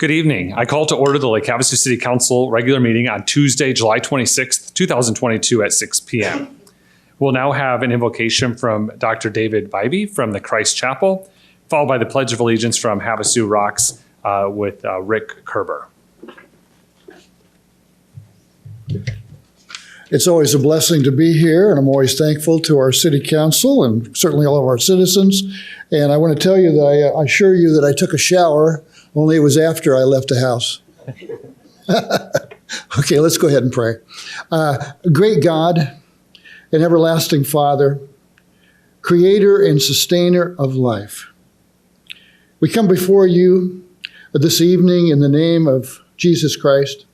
Good evening. I call to order the Lake Havasu City Council regular meeting on Tuesday, July 26th, 2022 at 6 p.m. We'll now have an invocation from Dr. David Vibey from the Christ Chapel, followed by the Pledge of Allegiance from Havasu Rocks with Rick Kerber. It's always a blessing to be here, and I'm always thankful to our city council and certainly all of our citizens. And I want to tell you that I assure you that I took a shower, only it was after I left the house. Okay, let's go ahead and pray. Great God and everlasting Father, creator and sustainer of life, we come before you this evening in the name of Jesus Christ.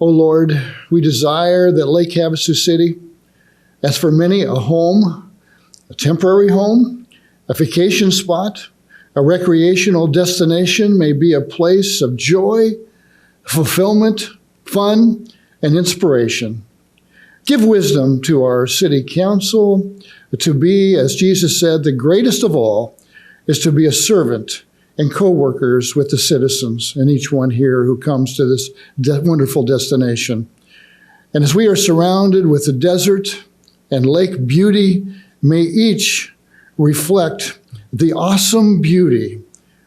O Lord, we desire that Lake Havasu City, as for many, a home, a temporary home, a vacation spot, a recreational destination, may be a place of joy, fulfillment, fun, and inspiration. Give wisdom to our city council to be, as Jesus said, the greatest of all is to be a servant and co-workers with the citizens and each one here who comes to this wonderful destination. And as we are surrounded with the desert and lake beauty, may each reflect the awesome beauty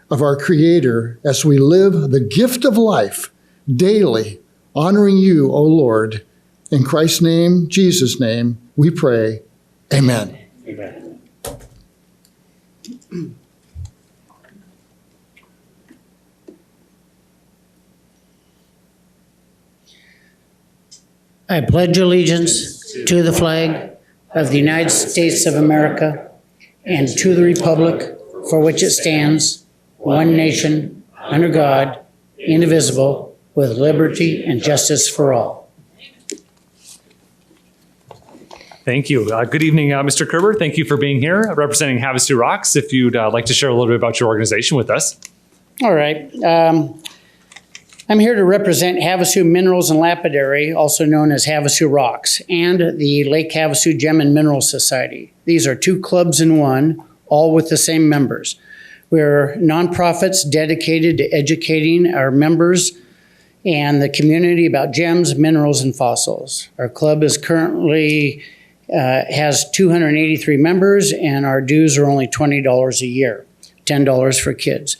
of our Creator as we live the gift of life daily, honoring you, O Lord. In Christ's name, Jesus' name, we pray. Amen. Amen. I pledge allegiance to the flag of the United States of America and to the republic for which it stands, one nation, under God, indivisible, with liberty and justice for all. Thank you. Good evening, Mr. Kerber. Thank you for being here representing Havasu Rocks. If you'd like to share a little bit about your organization with us. All right. I'm here to represent Havasu Minerals and Lapidary, also known as Havasu Rocks, and the Lake Havasu Gem and Mineral Society. These are two clubs in one, all with the same members. We're nonprofits dedicated to educating our members and the community about gems, minerals, and fossils. Our club is currently has 283 members, and our dues are only $20 a year, $10 for kids.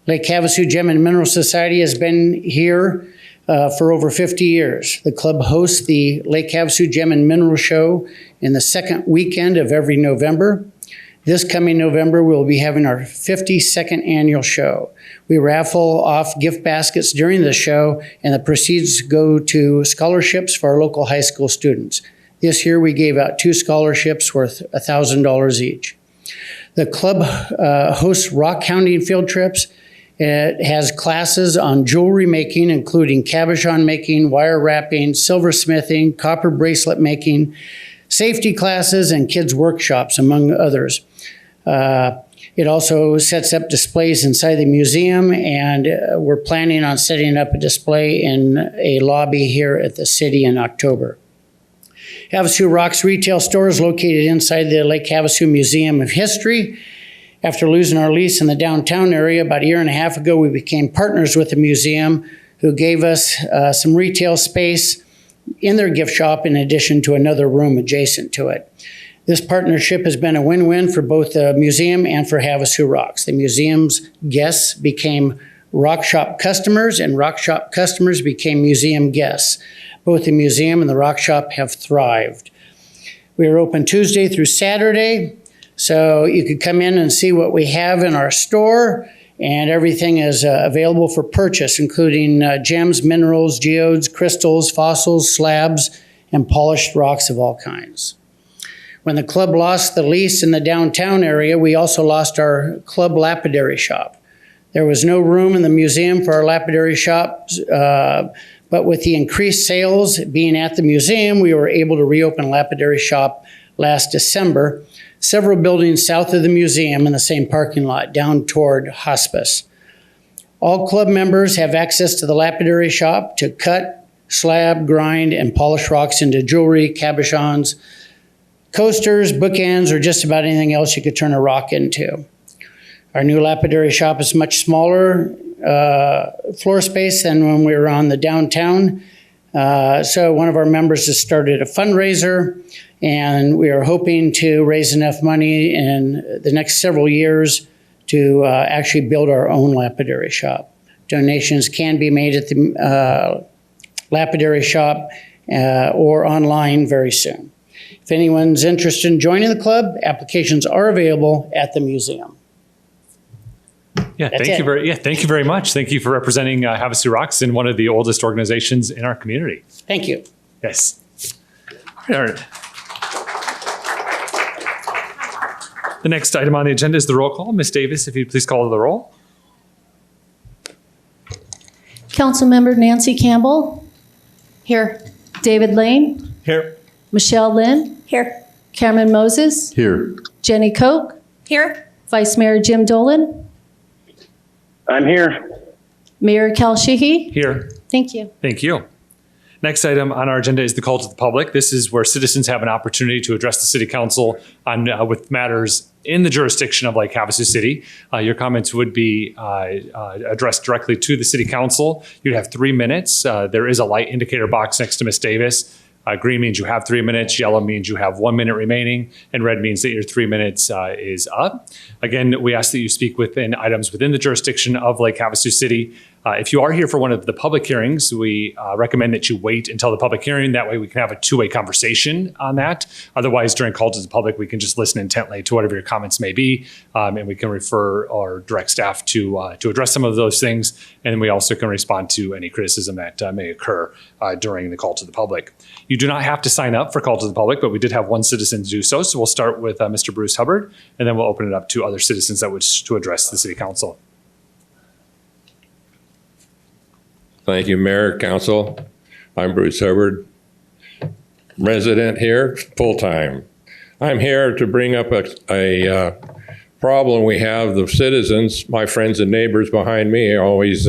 Lake Havasu Gem and Mineral Society has been here for over 50 years. The club hosts the Lake Havasu Gem and Mineral Show in the second weekend of every November. This coming November, we'll be having our 52nd annual show. We raffle off gift baskets during the show, and the proceeds go to scholarships for our local high school students. This year, we gave out 2 scholarships worth $1,000 each. The club hosts rock hounding field trips. It has classes on jewelry making, including cabochon making, wire wrapping, silversmithing, copper bracelet making, safety classes, and kids' workshops, among others. It also sets up displays inside the museum, and we're planning on setting up a display in a lobby here at the city in October. Havasu Rocks retail store is located inside the Lake Havasu Museum of History. After losing our lease in the downtown area about a year and a half ago, we became partners with the museum, who gave us some retail space in their gift shop in addition to another room adjacent to it. This partnership has been a win-win for both the museum and for Havasu Rocks. The museum's guests became rock shop customers, and rock shop customers became museum guests. Both the museum and the rock shop have thrived. We are open Tuesday through Saturday, so you could come in and see what we have in our store, and everything is available for purchase, including gems, minerals, geodes, crystals, fossils, slabs, and polished rocks of all kinds. When the club lost the lease in the downtown area, we also lost our club lapidary shop. There was no room in the museum for our lapidary shop, but with the increased sales being at the museum, we were able to reopen lapidary shop last December, several buildings south of the museum in the same parking lot, down toward Hospice. All club members have access to the lapidary shop to cut, slab, grind, and polish rocks into jewelry, cabochons, coasters, bookends, or just about anything else you could turn a rock into. Our new lapidary shop is much smaller floor space than when we were on the downtown. So one of our members has started a fundraiser, and we are hoping to raise enough money in the next several years to actually build our own lapidary shop. Donations can be made at the lapidary shop or online very soon. If anyone's interested in joining the club, applications are available at the museum. Yeah, thank you very much. Thank you for representing Havasu Rocks in one of the oldest organizations in our community. Thank you. Yes. All right. The next item on the agenda is the roll call. Ms. Davis, if you'd please call the roll. Councilmember Nancy Campbell. Here. David Lane. Here. Michelle Lynn. Here. Cameron Moses. Here. Jenny Koch. Here. Vice Mayor Jim Dolan. I'm here. Mayor Cal Sheehy. Here. Thank you. Thank you. Next item on our agenda is the call to the public. This is where citizens have an opportunity to address the city council on with matters in the jurisdiction of Lake Havasu City. Your comments would be addressed directly to the city council. You'd have 3 minutes. There is a light indicator box next to Ms. Davis. Green means you have 3 minutes, yellow means you have 1 minute remaining, and red means that your 3 minutes is up. Again, we ask that you speak within items within the jurisdiction of Lake Havasu City. If you are here for one of the public hearings, we recommend that you wait until the public hearing. That way we can have a two-way conversation on that. Otherwise, during call to the public, we can just listen intently to whatever your comments may be, and we can refer or direct staff to address some of those things. And we also can respond to any criticism that may occur during the call to the public. You do not have to sign up for call to the public, but we did have one citizen do so. So we'll start with Mr. Bruce Hubbard, and then we'll open it up to other citizens that wish to address the city council. Thank you, Mayor, Council. I'm Bruce Hubbard, resident here, full-time. I'm here to bring up a problem we have. The citizens, my friends and neighbors behind me, always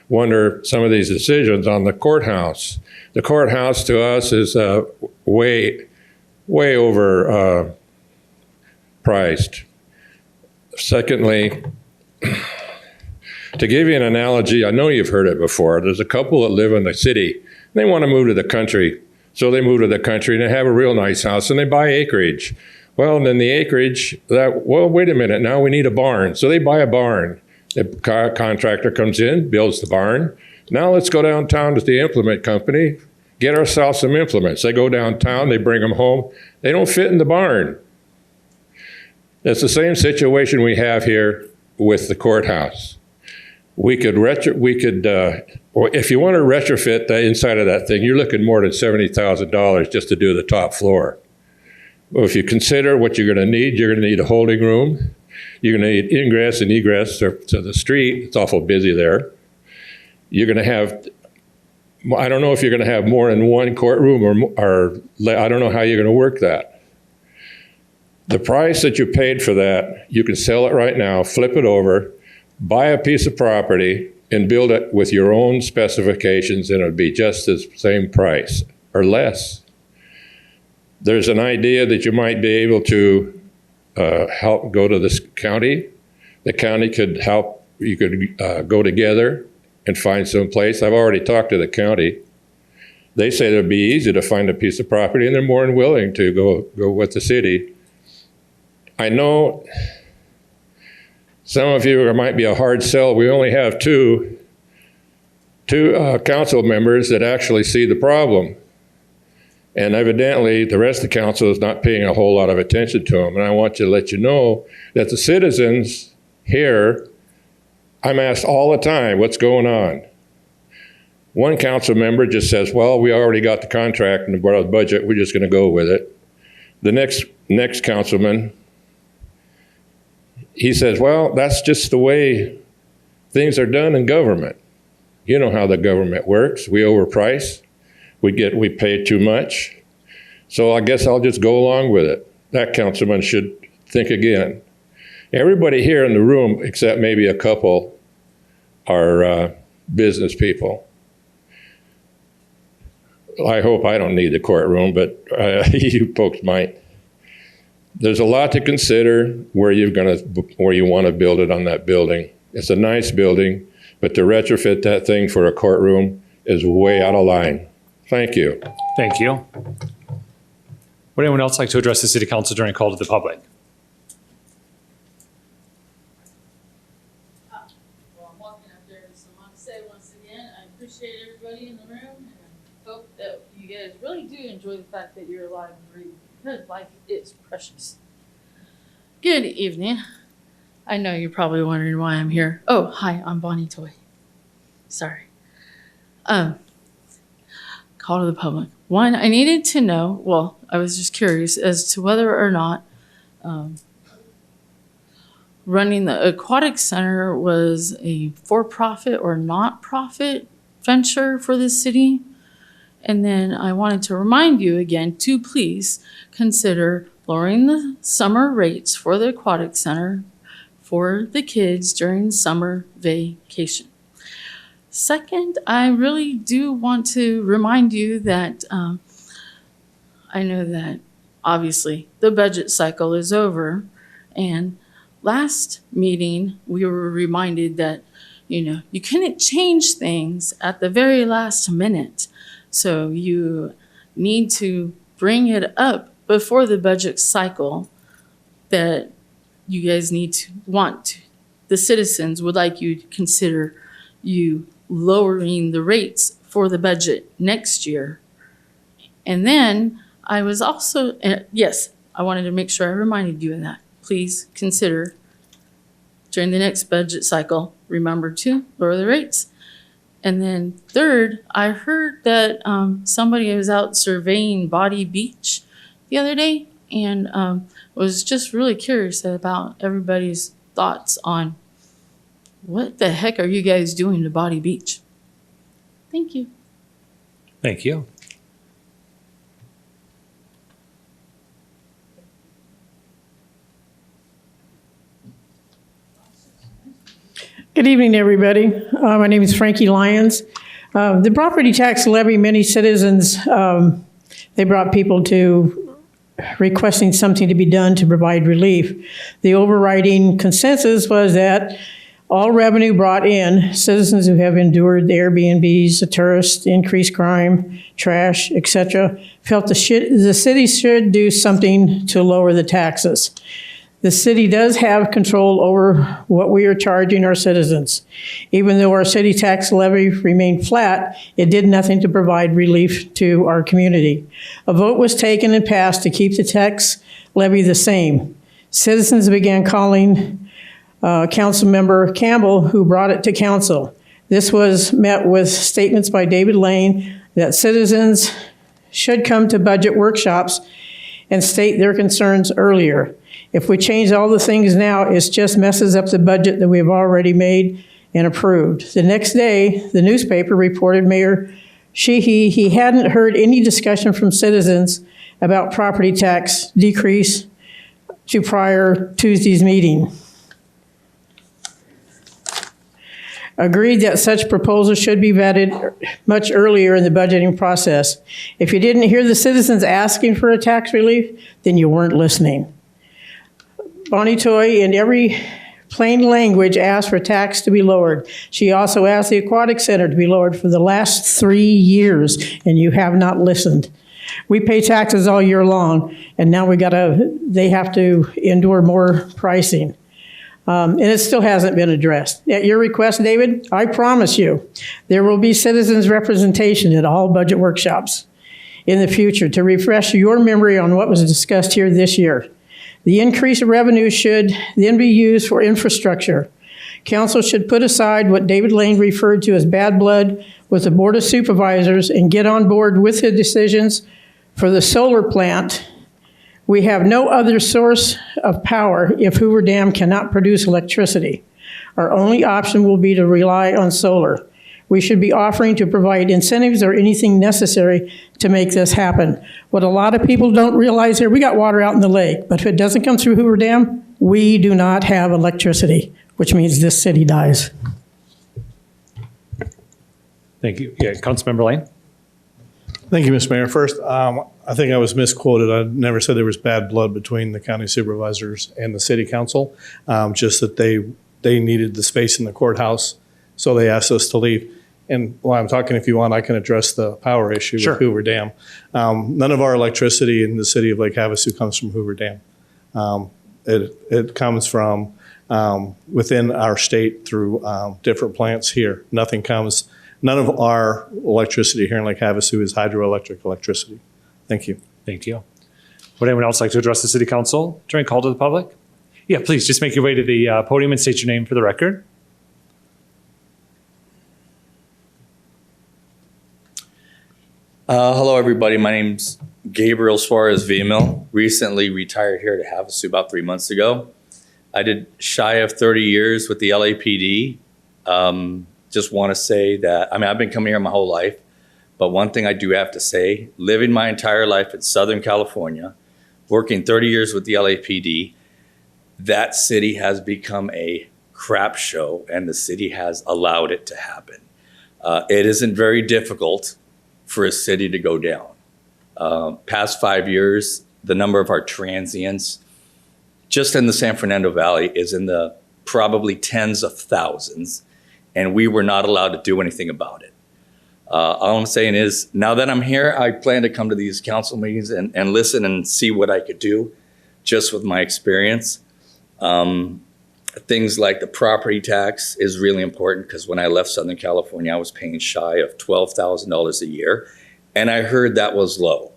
wonder some of these decisions on the courthouse. The courthouse to us is way over priced. Secondly, to give you an analogy, I know you've heard it before. There's a couple that live in the city. They want to move to the country. So they move to the country and they have a real nice house and they buy acreage. Well, then the acreage, wait a minute, now we need a barn. So they buy a barn. The contractor comes in, builds the barn. Now let's go downtown to the implement company, get ourselves some implements. They go downtown, they bring them home. They don't fit in the barn. It's the same situation we have here with the courthouse. We could, if you want to retrofit the inside of that thing, you're looking more than $70,000 just to do the top floor. Well, if you consider what you're going to need a holding room. You're going to need ingress and egress to the street. It's awful busy there. You're going to have, I don't know if you're going to have more than one courtroom or I don't know how you're going to work that. The price that you paid for that, you can sell it right now, flip it over, buy a piece of property and build it with your own specifications, and it'll be just the same price or less. There's an idea that you might be able to help go to this county. The county could help, you could go together and find some place. I've already talked to the county. They say it'd be easy to find a piece of property and they're more than willing to go with the city. I know some of you, it might be a hard sell. We only have two council members that actually see the problem. And evidently, the rest of the council is not paying a whole lot of attention to them. And I want to let you know that the citizens here, I'm asked all the time, what's going on? One council member just says, well, we already got the contract and the budget, we're just going to go with it. The next councilman, he says, well, that's just the way things are done in government. You know how the government works. We overprice. We pay too much. So I guess I'll just go along with it. That councilman should think again. Everybody here in the room, except maybe a couple, are business people. I hope I don't need the courtroom, but you folks might. There's a lot to consider where you want to build it on that building. It's a nice building, but to retrofit that thing for a courtroom is way out of line. Thank you. Thank you. Would anyone else like to address the city council during a call to the public? Well, I'm walking up there, so I want to say once again, I appreciate everybody in the room, and I hope that you guys really do enjoy the fact that you're alive and breathing, because life is precious. Good evening. I know you're probably wondering why I'm here. Oh, hi, I'm Bonnie Toy. Sorry. Call to the public. One, I needed to know, well, I was just curious as to whether or not running the aquatic center was a for-profit or not-profit venture for the city. And then I wanted to remind you again to please consider lowering the summer rates for the aquatic center for the kids during summer vacation. Second, I really do want to remind you that I know that obviously the budget cycle is over, and last meeting we were reminded that you couldn't change things at the very last minute, so you need to bring it up before the budget cycle. That you guys need to the citizens would like you to consider you lowering the rates for the budget next year. And then I was also, yes, I wanted to make sure I reminded you of that. Please consider during the next budget cycle, remember to lower the rates. And then third, I heard that somebody was out surveying Body Beach the other day, and was just really curious about everybody's thoughts on what the heck are you guys doing to Body Beach? Thank you. Thank you. Good evening, everybody. My name is Frankie Lyons. The property tax levy, many citizens, they brought people to requesting something to be done to provide relief. The overriding consensus was that all revenue brought in, citizens who have endured the Airbnbs, the tourists, increased crime, trash, etc., felt the city should do something to lower the taxes. The city does have control over what we are charging our citizens. Even though our city tax levy remained flat, it did nothing to provide relief to our community. A vote was taken and passed to keep the tax levy the same. Citizens began calling Councilmember Campbell, who brought it to council. This was met with statements by David Lane that citizens should come to budget workshops and state their concerns earlier. If we change all the things now, it just messes up the budget that we've already made and approved. The next day, the newspaper reported Mayor Sheehy he hadn't heard any discussion from citizens about property tax decrease to prior Tuesday's meeting. Agreed that such proposals should be vetted much earlier in the budgeting process. If you didn't hear the citizens asking for a tax relief, then you weren't listening. Bonnie Toy, in every plain language, asked for tax to be lowered. She also asked the aquatic center to be lowered for the last 3 years, and you have not listened. We pay taxes all year long, and now they have to endure more pricing. And it still hasn't been addressed. At your request, David, I promise you, there will be citizens' representation at all budget workshops in the future to refresh your memory on what was discussed here this year. The increase in revenue should then be used for infrastructure. Council should put aside what David Lane referred to as bad blood with the Board of Supervisors and get on board with the decisions for the solar plant. We have no other source of power if Hoover Dam cannot produce electricity. Our only option will be to rely on solar. We should be offering to provide incentives or anything necessary to make this happen. What a lot of people don't realize here, we got water out in the lake, but if it doesn't come through Hoover Dam, we do not have electricity, which means this city dies. Thank you. Yeah, Councilmember Lane. Thank you, Mr. Mayor. First, I think I was misquoted. I never said there was bad blood between the county supervisors and the city council, just that they needed the space in the courthouse so they asked us to leave. And while I'm talking, if you want, I can address the power issue Sure. with Hoover Dam. None of our electricity in the city of Lake Havasu comes from Hoover Dam. It comes from within our state through different plants here. None of our electricity here in Lake Havasu is hydroelectric electricity. Thank you. Thank you. Would anyone else like to address the city council during call to the public? Yeah, please just make your way to the podium and state your name for the record. Hello, everybody. My name's Gabriel Suarez Villamil. Recently retired here to Havasu about 3 months ago. I did shy of 30 years with the LAPD. Just want to say that, I've been coming here my whole life, but one thing I do have to say, living my entire life in Southern California, working 30 years with the LAPD, that city has become a crap show, and the city has allowed it to happen. It isn't very difficult for a city to go down. Past 5 years, the number of our transients just in the San Fernando Valley is in the probably tens of thousands, and we were not allowed to do anything about it. All I'm saying is, now that I'm here, I plan to come to these council meetings and listen and see what I could do just with my experience. Things like the property tax is really important, because when I left Southern California, I was paying shy of $12,000 a year, and I heard that was low.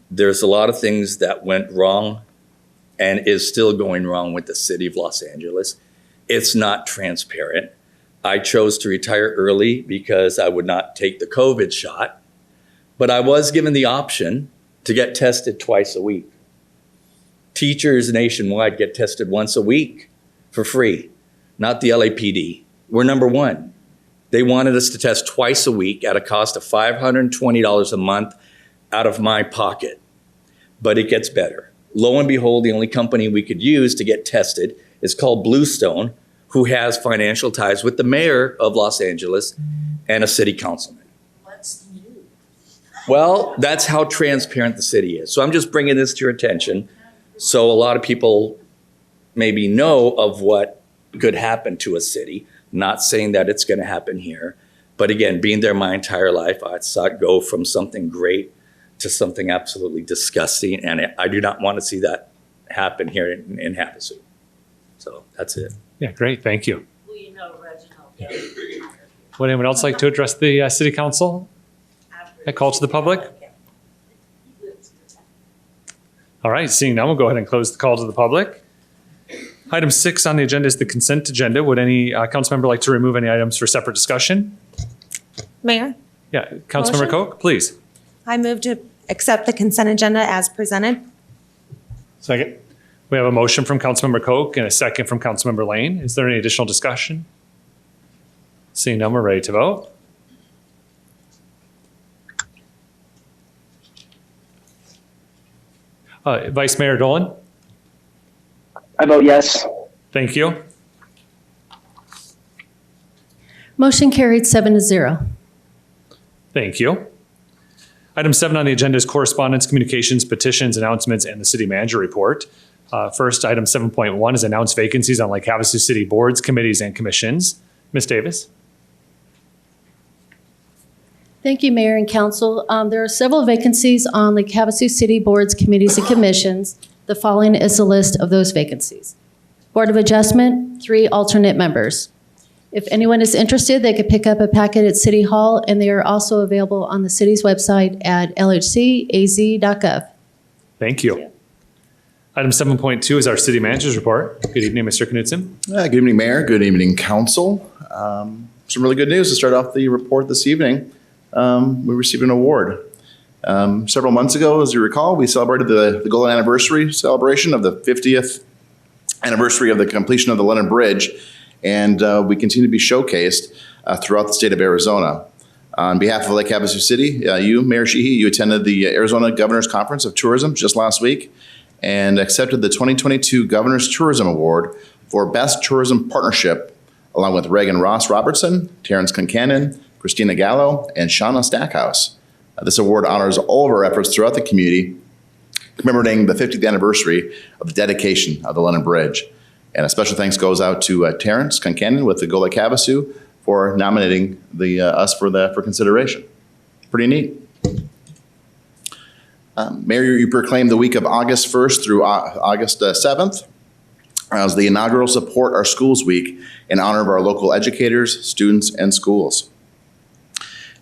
There's a lot of things that went wrong and is still going wrong with the city of Los Angeles. It's not transparent. I chose to retire early because I would not take the COVID shot, but I was given the option to get tested twice a week. Teachers nationwide get tested once a week for free, not the LAPD. We're number one. They wanted us to test twice a week at a cost of $520 a month out of my pocket. But it gets better. Lo and behold, the only company we could use to get tested is called Bluestone, who has financial ties with the mayor of Los Angeles and a city councilman. What's new? Well, that's how transparent the city is. So I'm just bringing this to your attention, so a lot of people maybe know of what could happen to a city. Not saying that it's going to happen here, but again, being there my entire life, I saw it go from something great to something absolutely disgusting, and I do not want to see that happen here in Havasu. So that's it. Yeah, great. Thank you. Well, you know, Reginald. Would anyone else like to address the city council? A call to the public? All right, seeing none, we'll go ahead and close the call to the public. Item 6 on the agenda is the consent agenda. Would any council member like to remove any items for separate discussion? Mayor, Yeah, Councilmember Koch, please. I move to accept the consent agenda as presented. Second. We have a motion from Councilmember Koch and a second from Councilmember Lane. Is there any additional discussion? Seeing none, we're ready to vote. Vice Mayor Dolan? I vote yes. Thank you. Motion carried 7-0. Thank you. Item 7 on the agenda is correspondence, communications, petitions, announcements, and the city manager report. First, item 7.1 is announced vacancies on Lake Havasu City boards, committees, and commissions. Ms. Davis? Thank you, Mayor and Council. There are several vacancies on Lake Havasu City boards, committees, and commissions. The following is a list of those vacancies. Board of Adjustment, 3 alternate members. If anyone is interested, they could pick up a packet at City Hall, and they are also available on the city's website at lhcaz.gov. Thank you. Item 7.2 is our city manager's report. Good evening, Mr. Knudsen. Good evening, Mayor. Good evening, Council. Some really good news to start off the report this evening. We received an award. Several months ago, as you recall, we celebrated the golden anniversary celebration of the 50th anniversary of the completion of the London Bridge, and we continue to be showcased throughout the state of Arizona. On behalf of Lake Havasu City, you, Mayor Sheehy, you attended the Arizona Governor's Conference of Tourism just last week and accepted the 2022 Governor's Tourism Award for Best Tourism Partnership, along with Reagan Ross Robertson, Terrence Concanon, Christina Gallo, and Shauna Stackhouse. This award honors all of our efforts throughout the community, commemorating the 50th anniversary of the dedication of the London Bridge. And a special thanks goes out to Terrence Concannon with the Go Lake Havasu for nominating us for consideration. Pretty neat. Mayor, you proclaimed the week of August 1st through August 7th as the inaugural Support Our Schools Week in honor of our local educators, students, and schools.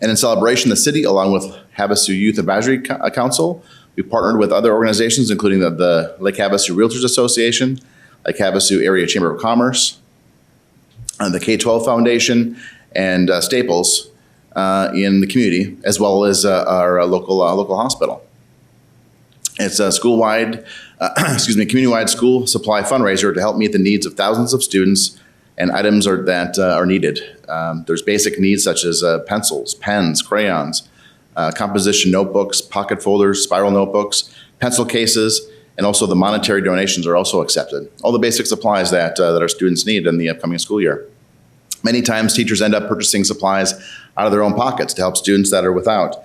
And in celebration, the city, along with Havasu Youth Advisory Council, we partnered with other organizations, including the Lake Havasu Realtors Association, Lake Havasu Area Chamber of Commerce, the K-12 Foundation, and Staples in the community, as well as our local hospital. It's a school-wide, community-wide school supply fundraiser to help meet the needs of thousands of students and items that are needed. There's basic needs such as pencils, pens, crayons, composition notebooks, pocket folders, spiral notebooks, pencil cases, and also the monetary donations are also accepted. All the basic supplies that our students need in the upcoming school year. Many times teachers end up purchasing supplies out of their own pockets to help students that are without.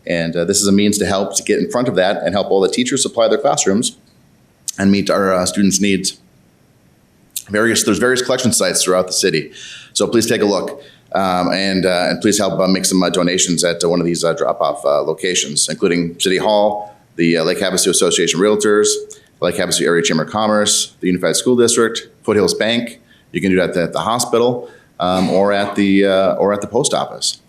And this is a means to help to get in front of that and help all the teachers supply their classrooms and meet our students' needs. There's various collection sites throughout the city, so please take a look and please help make some donations at one of these drop-off locations, including City Hall, the Lake Havasu Association Realtors, Lake Havasu Area Chamber of Commerce, the Unified School District, Foothills Bank. You can do that at the hospital or at the post office.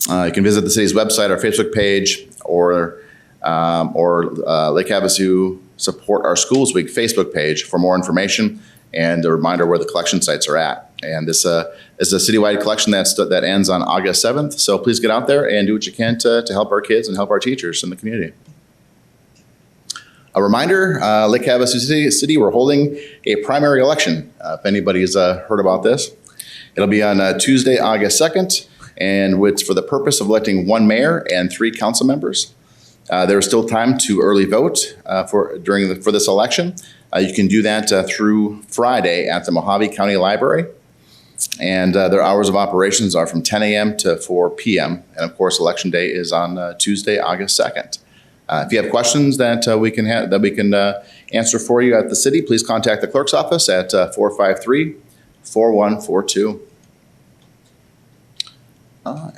You can visit the city's website, our Facebook page, or Lake Havasu Support Our Schools Week Facebook page for more information and a reminder where the collection sites are at. And this is a citywide collection that ends on August 7th. So please get out there and do what you can to help our kids and help our teachers in the community. A reminder, Lake Havasu City, we're holding a primary election. If anybody's heard about this, it'll be on Tuesday, August 2nd. And it's for the purpose of electing one mayor and 3 council members. There is still time to early vote for this election. You can do that through Friday at the Mojave County Library. And their hours of operations are from 10 a.m. to 4 p.m. And of course, election day is on Tuesday, August 2nd. If you have questions that we can answer for you at the city, please contact the clerk's office at 453-4142.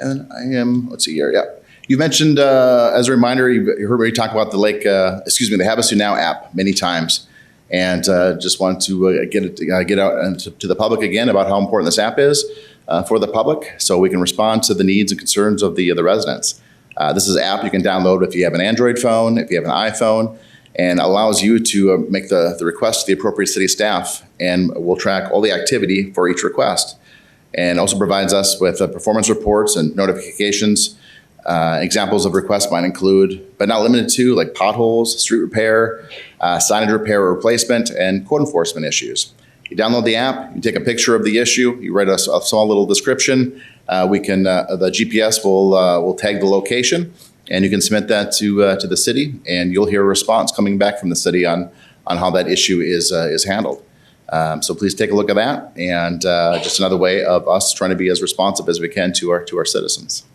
And I am, let's see here, yeah. You mentioned, as a reminder, you heard me talk about the Havasu Now app many times. And just want to get out to the public again about how important this app is for the public so we can respond to the needs and concerns of the residents. This is an app you can download if you have an Android phone, if you have an iPhone, and allows you to make the request to the appropriate city staff, and we'll track all the activity for each request. And also provides us with performance reports and notifications. Examples of requests might include, but not limited to, like potholes, street repair, signage repair or replacement, and code enforcement issues. You download the app, you take a picture of the issue, you write a small little description. The GPS will tag the location, and you can submit that to the city, and you'll hear a response coming back from the city on how that issue is handled. So please take a look at that, and just another way of us trying to be as responsive as we can to our citizens.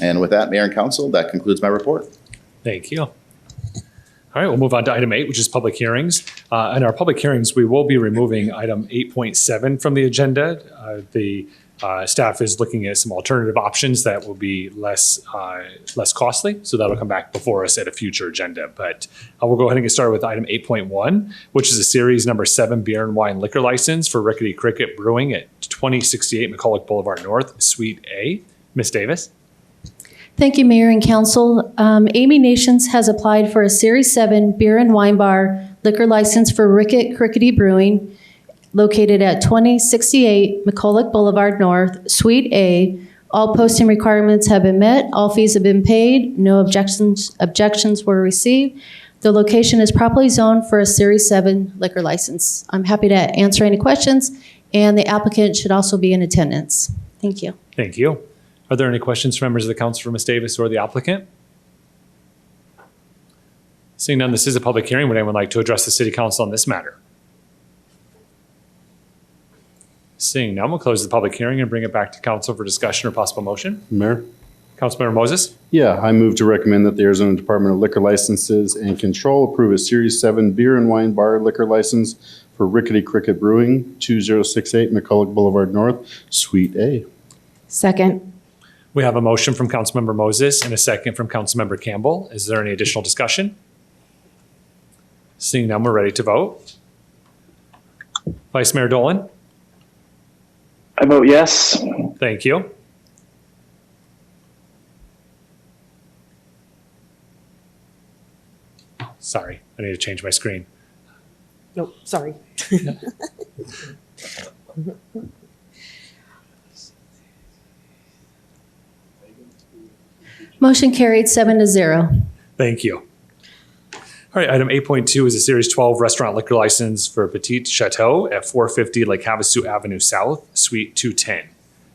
And with that, Mayor and Council, that concludes my report. Thank you. All right, we'll move on to item 8, which is public hearings. In our public hearings, we will be removing item 8.7 from the agenda. The staff is looking at some alternative options that will be less costly, so that'll come back before us at a future agenda. But we'll go ahead and get started with item 8.1, which is a series number 7 beer and wine liquor license for Rickety Cricket Brewing at 2068 McCulloch Boulevard North, Suite A. Ms. Davis. Thank you, Mayor and Council. Amy Nations has applied for a Series 7 beer and wine bar liquor license for Crickety Brewing located at 2068 McCulloch Boulevard North, Suite A. All posting requirements have been met. All fees have been paid. No objections were received. The location is properly zoned for a Series 7 liquor license. I'm happy to answer any questions, and the applicant should also be in attendance. Thank you. Thank you. Are there any questions from members of the council for Ms. Davis or the applicant? Seeing none, this is a public hearing. Would anyone like to address the city council on this matter? Seeing none, we'll close the public hearing and bring it back to council for discussion or possible motion. Mayor? Councilmember Moses? Yeah, I move to recommend that the Arizona Department of Liquor Licenses and Control approve a Series 7 beer and wine bar liquor license for Rickety Cricket Brewing, 2068 McCulloch Boulevard North, Suite A. Second. We have a motion from Councilmember Moses and a second from Councilmember Campbell. Is there any additional discussion? Seeing none, we're ready to vote. Vice Mayor Dolan? I vote yes. Thank you. Sorry, I need to change my screen. Nope, sorry. Motion carried 7-0. Thank you. All right, item 8.2 is a Series 12 restaurant liquor license for Petite Chateau at 450 Lake Havasu Avenue South, Suite 210.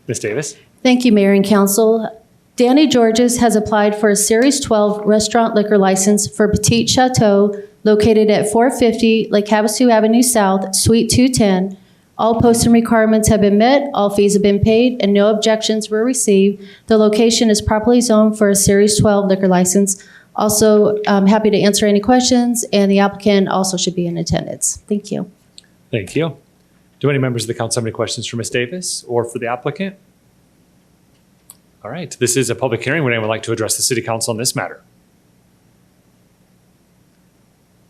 Ms. Davis? Thank you, Mayor and Council. Danny Georges has applied for a Series 12 restaurant liquor license for Petite Chateau located at 450 Lake Havasu Avenue South, Suite 210. All posting requirements have been met, all fees have been paid, and no objections were received. The location is properly zoned for a Series 12 liquor license. Also, I'm happy to answer any questions, and the applicant also should be in attendance. Thank you. Thank you. Do any members of the council have any questions for Ms. Davis or for the applicant? All right, this is a public hearing. Would anyone like to address the city council on this matter?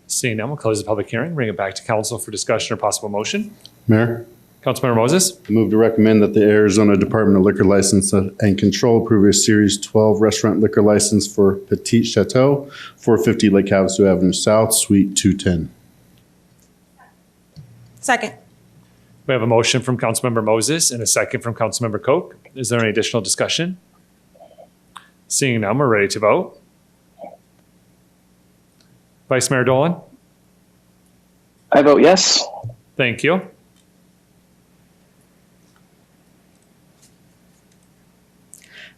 Seeing none, we'll close the public hearing, bring it back to council for discussion or possible motion. Mayor, Councilmember Moses? I move to recommend that the Arizona Department of Liquor License and Control approve a Series 12 restaurant liquor license for Petite Chateau, 450 Lake Havasu Avenue South, Suite 210. Second. We have a motion from Councilmember Moses and a second from Councilmember Koch. Is there any additional discussion? Seeing none, we're ready to vote. Vice Mayor Dolan? I vote yes. Thank you.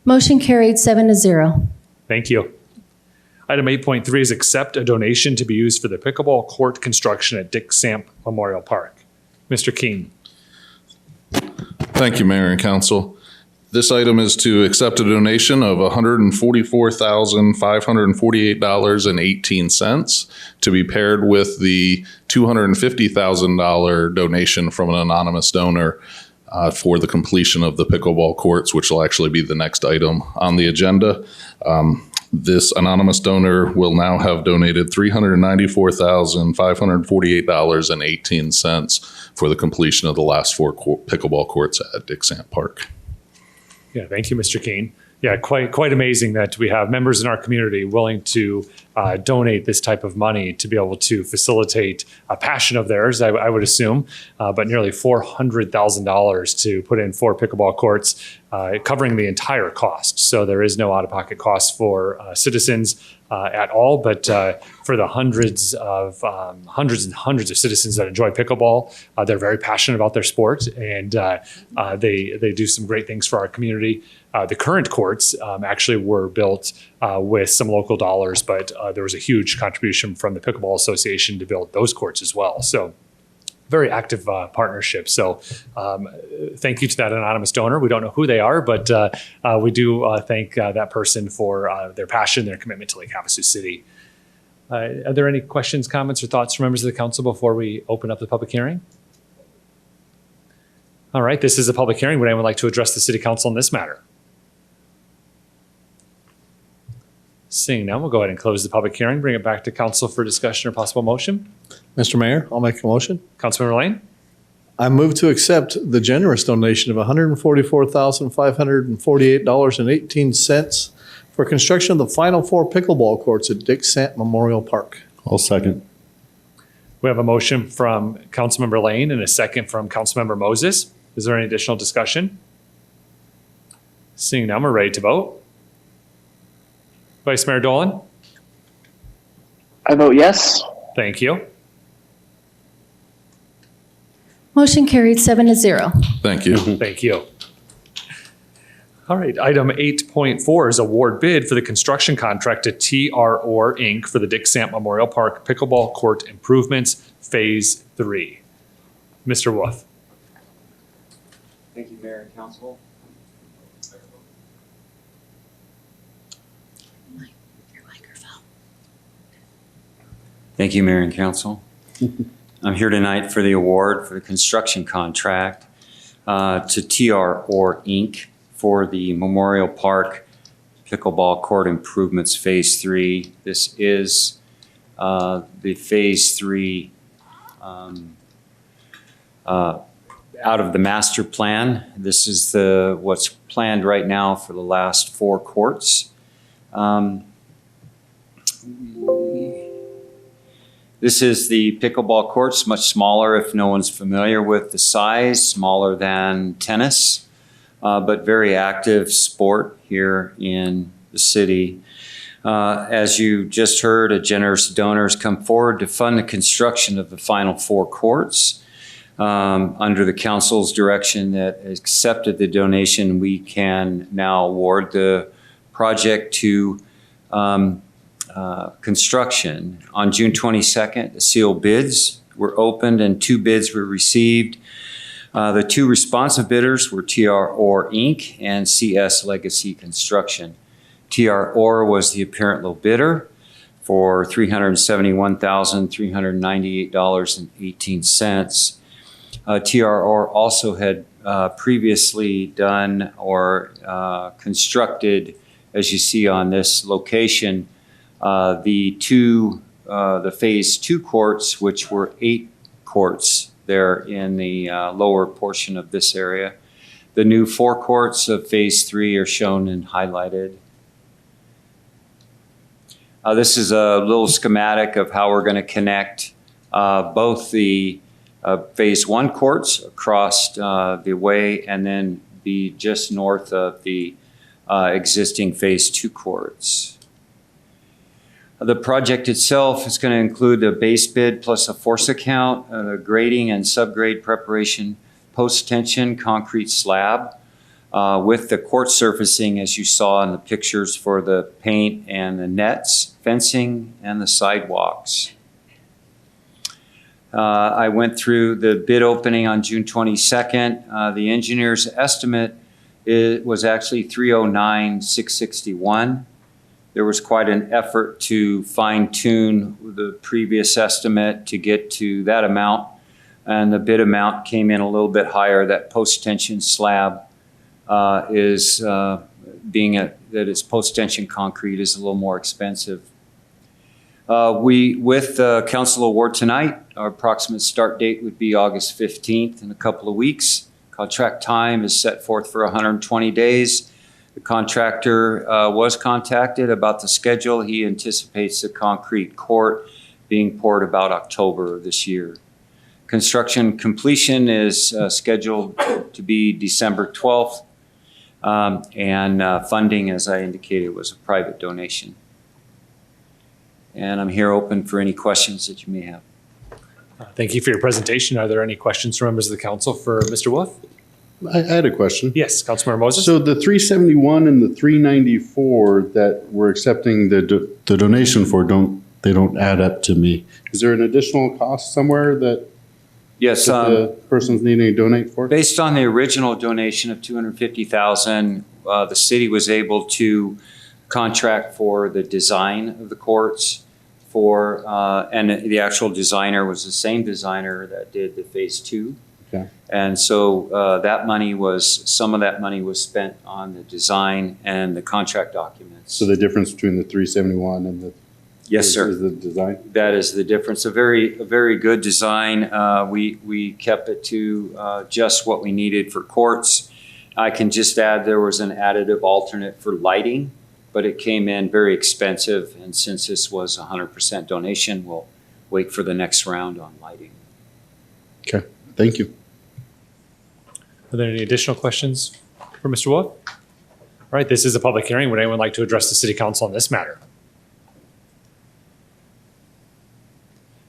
Motion carried 7-0. Thank you. Item 8.3 is accept a donation to be used for the pickleball court construction at Dick Samp Memorial Park. Mr. King. Thank you, Mayor and Council. This item is to accept a donation of $144,548.18 to be paired with the $250,000 donation from an anonymous donor for the completion of the pickleball courts, which will actually be the next item on the agenda. This anonymous donor will now have donated $394,548.18 for the completion of the last 4 pickleball courts at Dick Samp Park. Yeah, thank you, Mr. King. Yeah, quite amazing that we have members in our community willing to donate this type of money to be able to facilitate a passion of theirs, I would assume, but nearly $400,000 to put in 4 pickleball courts, covering the entire cost. So there is no out-of-pocket cost for citizens at all, but for the hundreds and hundreds of citizens that enjoy pickleball, they're very passionate about their sport, and they do some great things for our community. The current courts actually were built with some local dollars, but there was a huge contribution from the Pickleball Association to build those courts as well. So very active partnership. So thank you to that anonymous donor. We don't know who they are, but we do thank that person for their passion, their commitment to Lake Havasu City. Are there any questions, comments, or thoughts from members of the council before we open up the public hearing? All right, this is a public hearing. Would anyone like to address the city council on this matter? Seeing none, we'll go ahead and close the public hearing, bring it back to council for discussion or possible motion. Mr. Mayor, I'll make a motion. Councilmember Lane? I move to accept the generous donation of $144,548.18 for construction of the final 4 pickleball courts at Dick Samp Memorial Park. I'll second. We have a motion from Councilmember Lane and a second from Councilmember Moses. Is there any additional discussion? Seeing none, we're ready to vote. Vice Mayor Dolan? I vote yes. Thank you. Motion carried 7-0. Thank you. Thank you. All right, item 8.4 is award bid for the construction contract to TR Orr Inc. for the Dick Samp Memorial Park Pickleball Court Improvements Phase 3. Mr. Wolf. Thank you, Mayor and Council. Thank you, Mayor and Council. I'm here tonight for the award for the construction contract to TR Orr Inc. for the Memorial Park Pickleball Court Improvements Phase 3. This is the Phase 3 out of the master plan. This is what's planned right now for the last 4 courts. This is the pickleball courts, much smaller if no one's familiar with the size, smaller than tennis, but very active sport here in the city. As you just heard, a generous donors come forward to fund the construction of the final 4 courts. Under the council's direction that accepted the donation, we can now award the project to construction. On June 22nd, the sealed bids were opened and 2 bids were received. The 2 responsive bidders were TR Orr Inc. and CS Legacy Construction. TR Orr was the apparent low bidder for $371,398.18. TR Orr also had previously done or constructed, as you see on this location, the Phase 2 courts, which were 8 courts there in the lower portion of this area. The new 4 courts of Phase 3 are shown and highlighted. This is a little schematic of how we're going to connect both the Phase 1 courts across the way and then be just north of the existing Phase 2 courts. The project itself is going to include a base bid plus a force account, grading and subgrade preparation, post-tension concrete slab with the court surfacing, as you saw in the pictures, for the paint and the nets, fencing, and the sidewalks. I went through the bid opening on June 22nd. The engineer's estimate was actually $309,661. There was quite an effort to fine-tune the previous estimate to get to that amount, and the bid amount came in a little bit higher. That post-tension slab that is post-tension concrete is a little more expensive. With the council award tonight, our approximate start date would be August 15th in a couple of weeks. Contract time is set forth for 120 days. The contractor was contacted about the schedule. He anticipates the concrete court being poured about October of this year. Construction completion is scheduled to be December 12th, and funding, as I indicated, was a private donation. And I'm here open for any questions that you may have. Thank you for your presentation. Are there any questions from members of the council for Mr. Wolf? I had a question. Yes, Councilmember Moses. So the 371 and the 394 that we're accepting the donation for, don't add up to me. Is there an additional cost somewhere that yes, the person's needing to donate for? Based on the original donation of $250,000, the city was able to contract for the design of the courts and the actual designer was the same designer that did the Phase 2. Okay. And so some of that money was spent on the design and the contract documents. So the difference between the 371 and the yes, sir, is the design? That is the difference. A very good design. We kept it to just what we needed for courts. I can just add there was an additive alternate for lighting, but it came in very expensive. And since this was 100% donation, we'll wait for the next round on lighting. Okay, thank you. Are there any additional questions for Mr. Wolf? All right, this is a public hearing. Would anyone like to address the city council on this matter?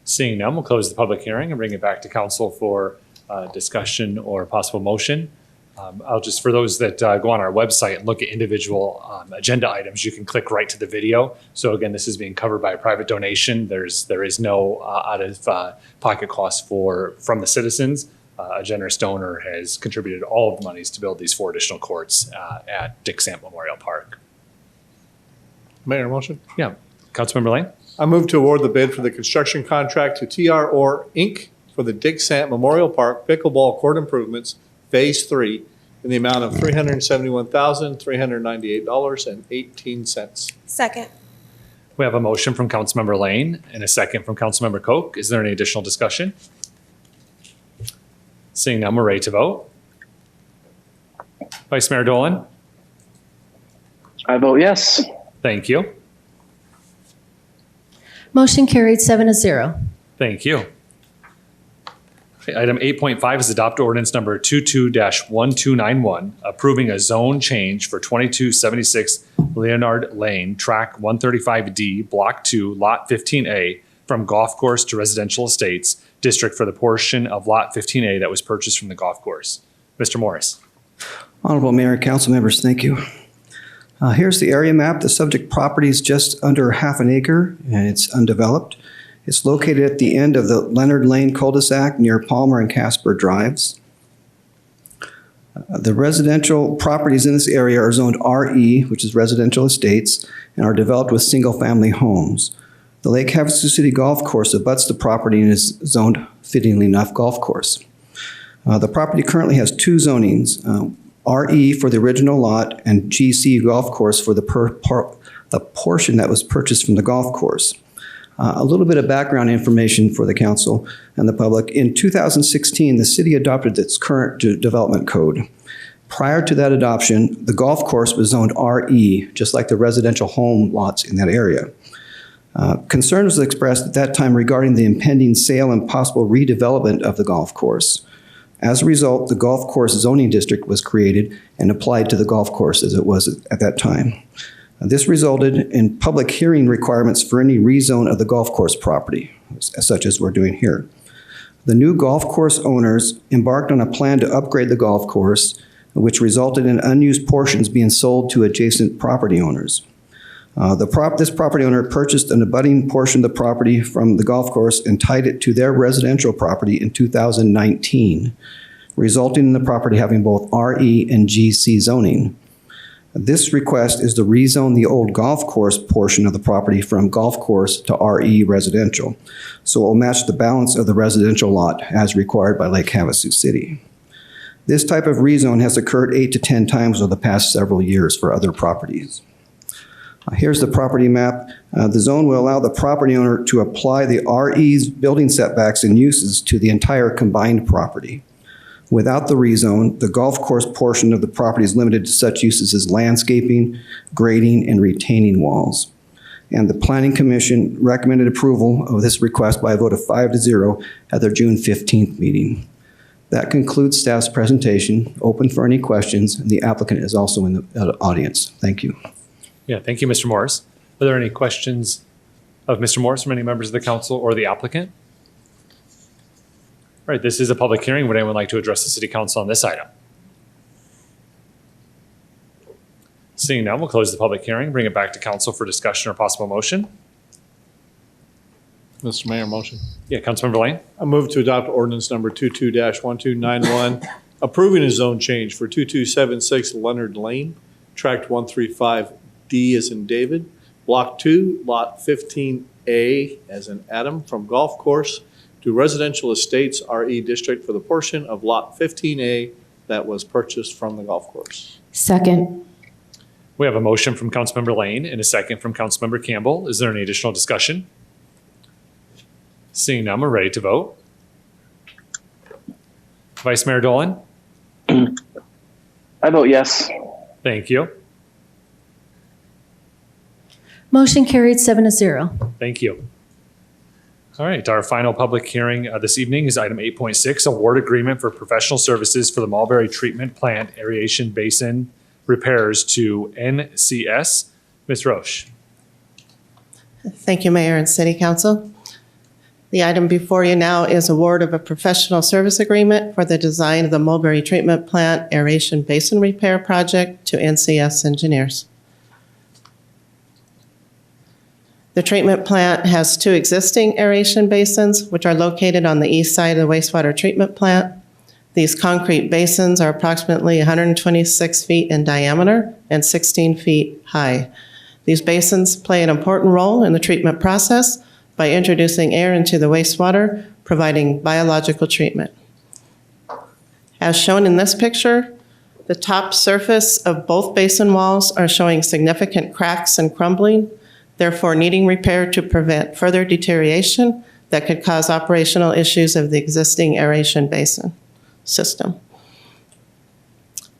Seeing none, we'll close the public hearing and bring it back to council for discussion or possible motion. I'll just, for those that go on our website and look at individual agenda items, you can click right to the video. So again, this is being covered by a private donation. There is no out of pocket cost from the citizens. A generous donor has contributed all of the monies to build these 4 additional courts at Dick Samp Memorial Park. Mayor, motion? Yeah, Councilmember Lane. I move to award the bid for the construction contract to TR Orr Inc. for the Dick Sant Memorial Park Pickleball Court Improvements, Phase 3, in the amount of $371,398.18. Second. We have a motion from Councilmember Lane and a second from Councilmember Koch. Is there any additional discussion? Seeing none, we're ready to vote. Vice Mayor Dolan? I vote yes. Thank you. Motion carried 7-0. Thank you. Okay, item 8.5 is adopt ordinance number 22-1291, approving a zone change for 2276 Leonard Lane, track 135D, block 2, lot 15A, from golf course to residential estates district for the portion of lot 15A that was purchased from the golf course. Mr. Morris. Honorable Mayor and council members, thank you. Here's the area map. The subject property is just under half an acre and it's undeveloped. It's located at the end of the Leonard Lane cul-de-sac near Palmer and Casper Drives. The residential properties in this area are zoned RE, which is residential estates, and are developed with single-family homes. The Lake Havasu City Golf Course abuts the property and is zoned, fittingly enough, golf course. The property currently has two zonings, RE for the original lot and GC golf course for the portion that was purchased from the golf course. A little bit of background information for the council and the public. In 2016, the city adopted its current development code. Prior to that adoption, the golf course was zoned RE, just like the residential home lots in that area. Concern was expressed at that time regarding the impending sale and possible redevelopment of the golf course. As a result, the golf course zoning district was created and applied to the golf course as it was at that time. This resulted in public hearing requirements for any rezone of the golf course property, such as we're doing here. The new golf course owners embarked on a plan to upgrade the golf course, which resulted in unused portions being sold to adjacent property owners. This property owner purchased an abutting portion of the property from the golf course and tied it to their residential property in 2019, resulting in the property having both RE and GC zoning. This request is to rezone the old golf course portion of the property from golf course to RE residential, so it will match the balance of the residential lot as required by Lake Havasu City. This type of rezone has occurred 8 to 10 times over the past several years for other properties. Here's the property map. The zone will allow the property owner to apply the RE's building setbacks and uses to the entire combined property. Without the rezone, the golf course portion of the property is limited to such uses as landscaping, grading, and retaining walls. And the Planning Commission recommended approval of this request by a vote of 5-0 at their June 15th meeting. That concludes staff's presentation. Open for any questions. The applicant is also in the audience. Thank you. Yeah, thank you, Mr. Morris. Are there any questions of Mr. Morris from any members of the council or the applicant? All right, this is a public hearing. Would anyone like to address the city council on this item? Seeing none, we'll close the public hearing, bring it back to council for discussion or possible motion. Mr. Mayor, motion. Yeah, Councilmember Lane. I move to adopt ordinance number 22-1291, approving a zone change for 2276 Leonard Lane, tract 135D as in David, block 2, lot 15A as in Adam, from golf course to residential estates RE district for the portion of lot 15A that was purchased from the golf course. Second. We have a motion from Councilmember Lane and a second from Councilmember Campbell. Is there any additional discussion? Seeing none, we're ready to vote. Vice Mayor Dolan? I vote yes. Thank you. Motion carried 7-0. Thank you. All right, our final public hearing this evening is item 8.6, award agreement for professional services for the Mulberry Treatment Plant Aeration Basin repairs to NCS. Ms. Roche. Thank you, Mayor and City Council. The item before you now is award of a professional service agreement for the design of the Mulberry Treatment Plant Aeration Basin Repair Project to NCS Engineers. The treatment plant has 2 existing aeration basins, which are located on the east side of the wastewater treatment plant. These concrete basins are approximately 126 feet in diameter and 16 feet high. These basins play an important role in the treatment process by introducing air into the wastewater, providing biological treatment. As shown in this picture, the top surface of both basin walls are showing significant cracks and crumbling, therefore needing repair to prevent further deterioration that could cause operational issues of the existing aeration basin system.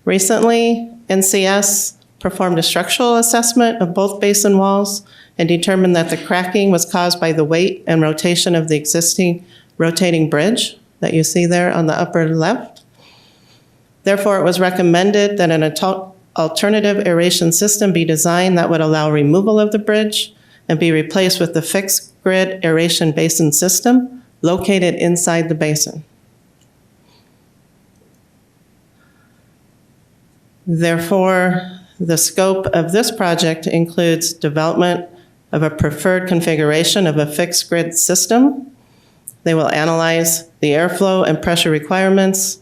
Recently, NCS performed a structural assessment of both basin walls and determined that the cracking was caused by the weight and rotation of the existing rotating bridge that you see there on the upper left. Therefore, it was recommended that an alternative aeration system be designed that would allow removal of the bridge and be replaced with the fixed grid aeration basin system located inside the basin. Therefore, the scope of this project includes development of a preferred configuration of a fixed grid system. They will analyze the airflow and pressure requirements.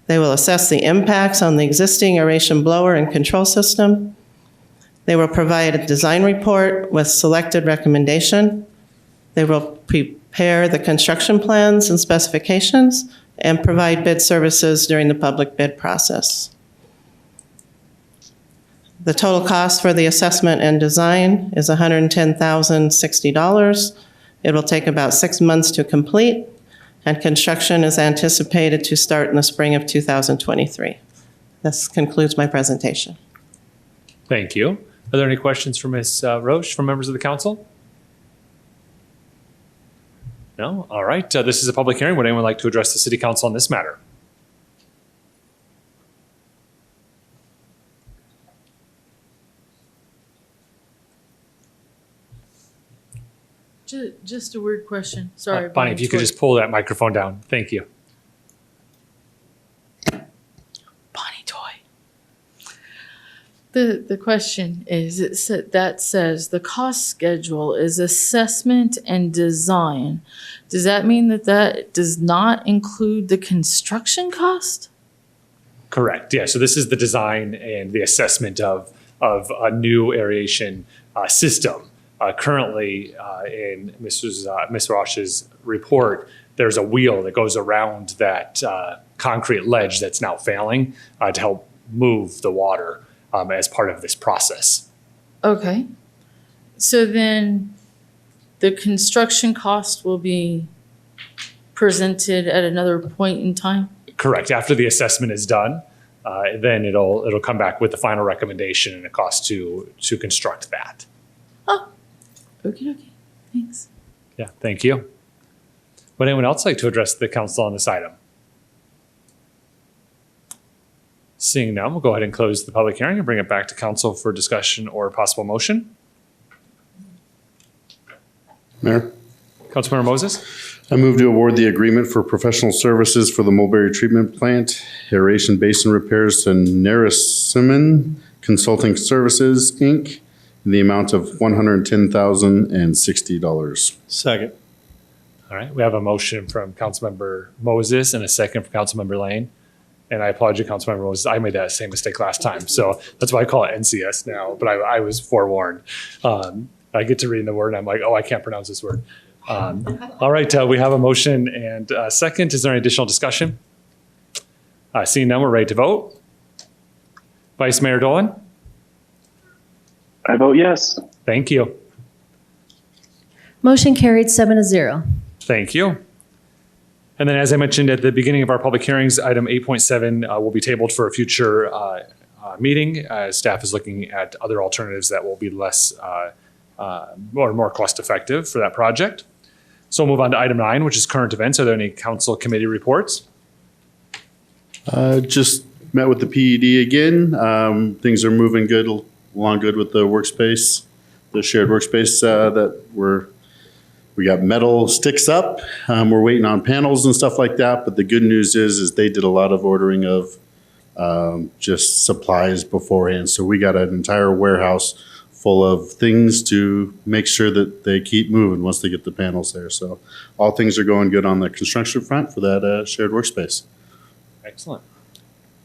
They will assess the impacts on the existing aeration blower and control system. They will provide a design report with selected recommendation. They will prepare the construction plans and specifications and provide bid services during the public bid process. The total cost for the assessment and design is $110,060. It will take about 6 months to complete, and construction is anticipated to start in the spring of 2023. This concludes my presentation. Thank you. Are there any questions for Ms. Roche from members of the council? No? All right. This is a public hearing. Would anyone like to address the city council on this matter? Just a weird question. Sorry. Bonnie, if you could just pull that microphone down. Thank you. Bonnie Toy. The question is, that says the cost schedule is assessment and design. Does that mean that does not include the construction cost? Correct. Yeah. So this is the design and the assessment of a new aeration system. Currently, in Ms. Roche's report, there's a wheel that goes around that concrete ledge that's now failing to help move the water as part of this process. Okay. So then the construction cost will be presented at another point in time? Correct. After the assessment is done, then it'll come back with the final recommendation and a cost to construct that. Okay. Thanks. Yeah, thank you. Would anyone else like to address the council on this item? Seeing none, we'll go ahead and close the public hearing and bring it back to council for discussion or possible motion. Mayor? Councilmember Moses? I move to award the agreement for professional services for the Mulberry Treatment Plant, aeration basin repairs to Narasimhan Consulting Services, Inc., in the amount of $110,060. Second. All right, we have a motion from Councilmember Moses and a second from Councilmember Lane. And I apologize, Councilmember Moses. I made that same mistake last time, so that's why I call it NCS now, but I was forewarned. I get to reading the word and I'm like, oh, I can't pronounce this word. All right, we have a motion and a second. Is there any additional discussion? Seeing none, we're ready to vote. Vice Mayor Dolan? I vote yes. Thank you. Motion carried 7-0. Thank you. And then as I mentioned at the beginning of our public hearings, item 8.7 will be tabled for a future meeting. Staff is looking at other alternatives that will be less or more cost effective for that project. So we'll move on to item 9, which is current events. Are there any council committee reports? Just met with the PED again. Things are moving along good with the workspace, the shared workspace that we got metal sticks up. We're waiting on panels and stuff like that. But the good news is they did a lot of ordering of just supplies beforehand. So we got an entire warehouse full of things to make sure that they keep moving once they get the panels there. So all things are going good on the construction front for that shared workspace. Excellent.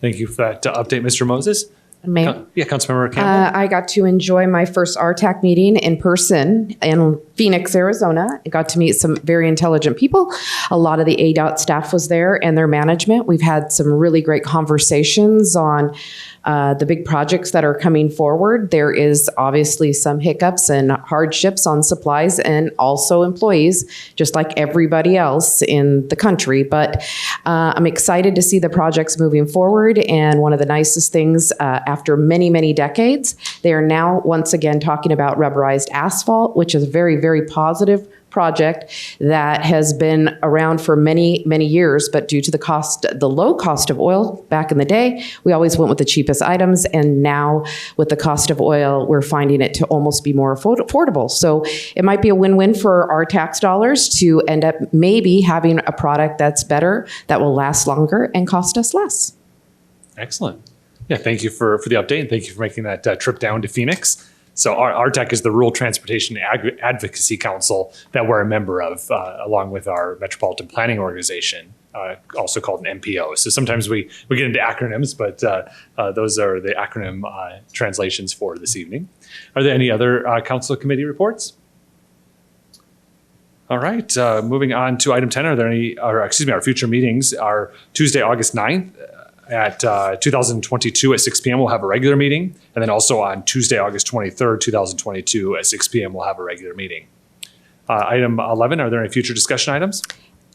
Thank you for that update, Mr. Moses. Mayor? Yeah, Councilmember Campbell. I got to enjoy my first RTAC meeting in person in Phoenix, Arizona. I got to meet some very intelligent people. A lot of the ADOT staff was there and their management. We've had some really great conversations on the big projects that are coming forward. There is obviously some hiccups and hardships on supplies and also employees, just like everybody else in the country. But I'm excited to see the projects moving forward. And one of the nicest things, after many, many decades, they are now once again talking about rubberized asphalt, which is a very, very positive project that has been around for many, many years, but due to the low cost of oil back in the day, we always went with the cheapest items. And now with the cost of oil, we're finding it to almost be more affordable. So it might be a win-win for our tax dollars to end up maybe having a product that's better, that will last longer and cost us less. Excellent. Yeah, thank you for the update, and thank you for making that trip down to Phoenix. So RTAC is the Rural Transportation Advocacy Council that we're a member of, along with our Metropolitan Planning Organization, also called an MPO. So sometimes we get into acronyms, but those are the acronym translations for this evening. Are there any other council committee reports? All right, moving on to item 10. Are there any, our future meetings are Tuesday, August 9th. At 2022 at 6 p.m. we'll have a regular meeting. And then also on Tuesday, August 23rd, 2022 at 6 p.m. we'll have a regular meeting. Item 11, are there any future discussion items?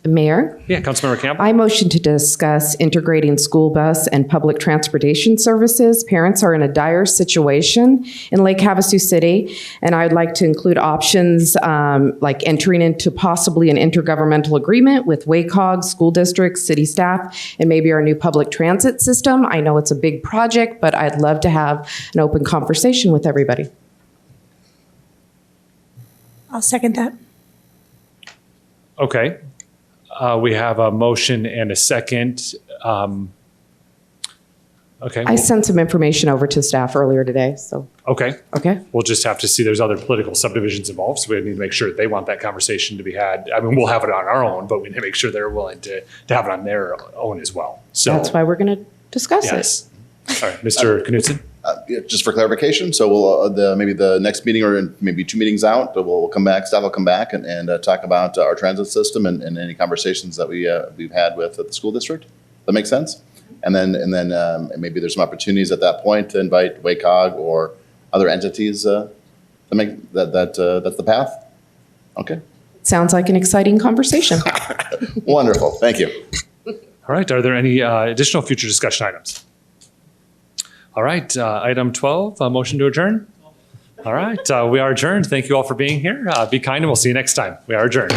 Mayor? Yeah, Councilmember Campbell. I motion to discuss integrating school bus and public transportation services. Parents are in a dire situation in Lake Havasu City, and I'd like to include options like entering into possibly an intergovernmental agreement with WACOG, school districts, city staff, and maybe our new public transit system. I know it's a big project, but I'd love to have an open conversation with everybody. I'll second that. Okay. We have a motion and a second. Okay. I sent some information over to staff earlier today, so. Okay. Okay. We'll just have to see, there's other political subdivisions involved, so we need to make sure that they want that conversation to be had. I mean, we'll have it on our own, but we need to make sure they're willing to have it on their own as well. So that's why we're going to discuss yes. All right, Mr. Knudsen. Just for clarification, so we'll maybe the next meeting or maybe 2 meetings out, but we'll come back. Staff will come back and talk about our transit system and any conversations that we've had with the school district. That makes sense. And then maybe there's some opportunities at that point to invite WACOG or other entities to make that's the path. Okay. Sounds like an exciting conversation. Wonderful. Thank you. All right. Are there any additional future discussion items? All right, item 12, motion to adjourn. All right, we are adjourned. Thank you all for being here. Be kind and we'll see you next time. We are adjourned.